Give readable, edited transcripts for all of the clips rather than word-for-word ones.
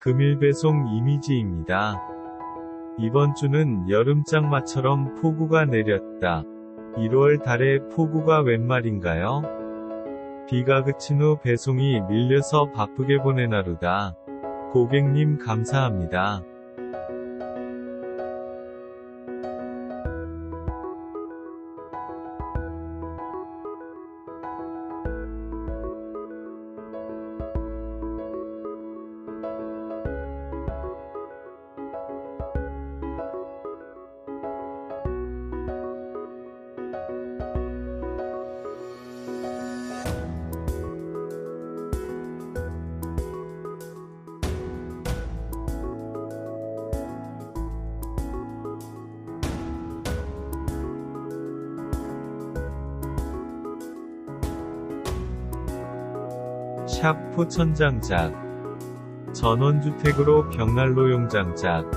금일 배송 이미지입니다. 이번 주는 여름장마처럼 폭우가 내렸다. 1월 달에 폭우가 웬 말인가요? 비가 그친 후 배송이 밀려서 바쁘게 보낸 하루다. 고객님 감사합니다. 샵 포천장작. 전원주택으로 벽난로용 장작.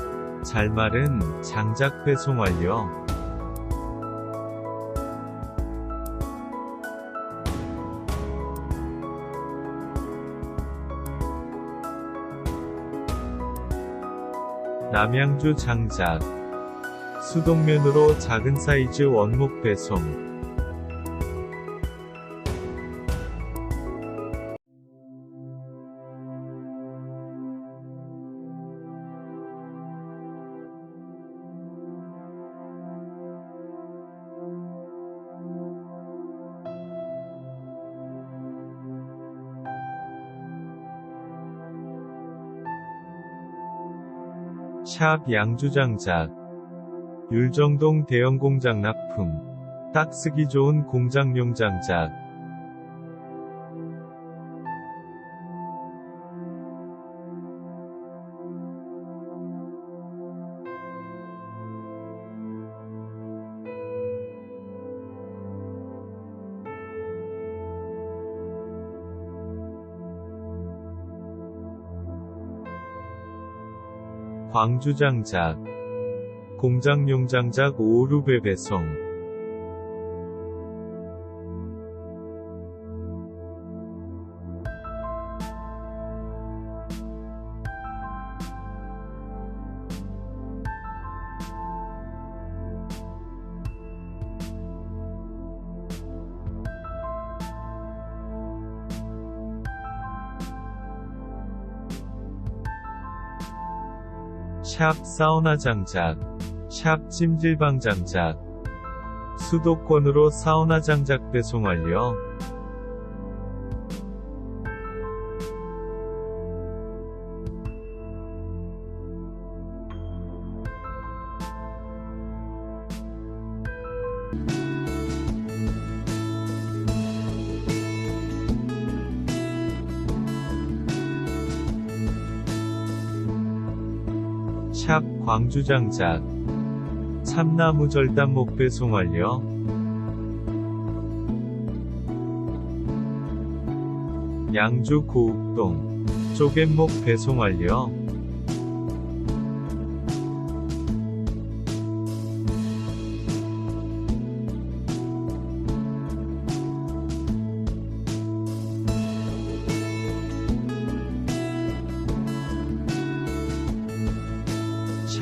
잘 마른 장작 배송 완료. 남양주 장작. 수동면으로 작은 사이즈 원목 배송. 샵 양주장작. 율정동 대형공장 납품. 딱 쓰기 좋은 공장용 장작. 광주장작. 공장용 장작 5루배 배송. 샵 사우나 장작. 샵 찜질방 장작. 수도권으로 사우나 장작 배송 완료. 샵 광주장작. 참나무 절단목 배송 완료. 양주 고욱동. 쪼갯목 배송 완료.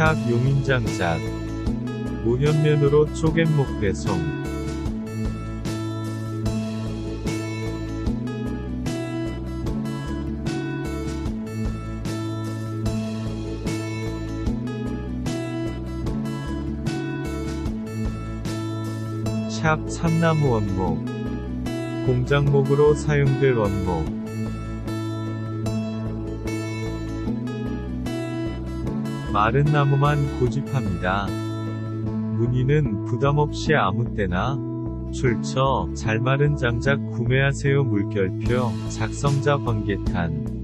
샵 용인장작. 무현면으로 쪼갯목 배송. 샵 참나무 원목. 공장목으로 사용될 원목. 마른 나무만 고집합니다. 문의는 부담없이 아무 때나. 출처 잘 마른 장작 구매하세요. 물결표 작성자 번개탄.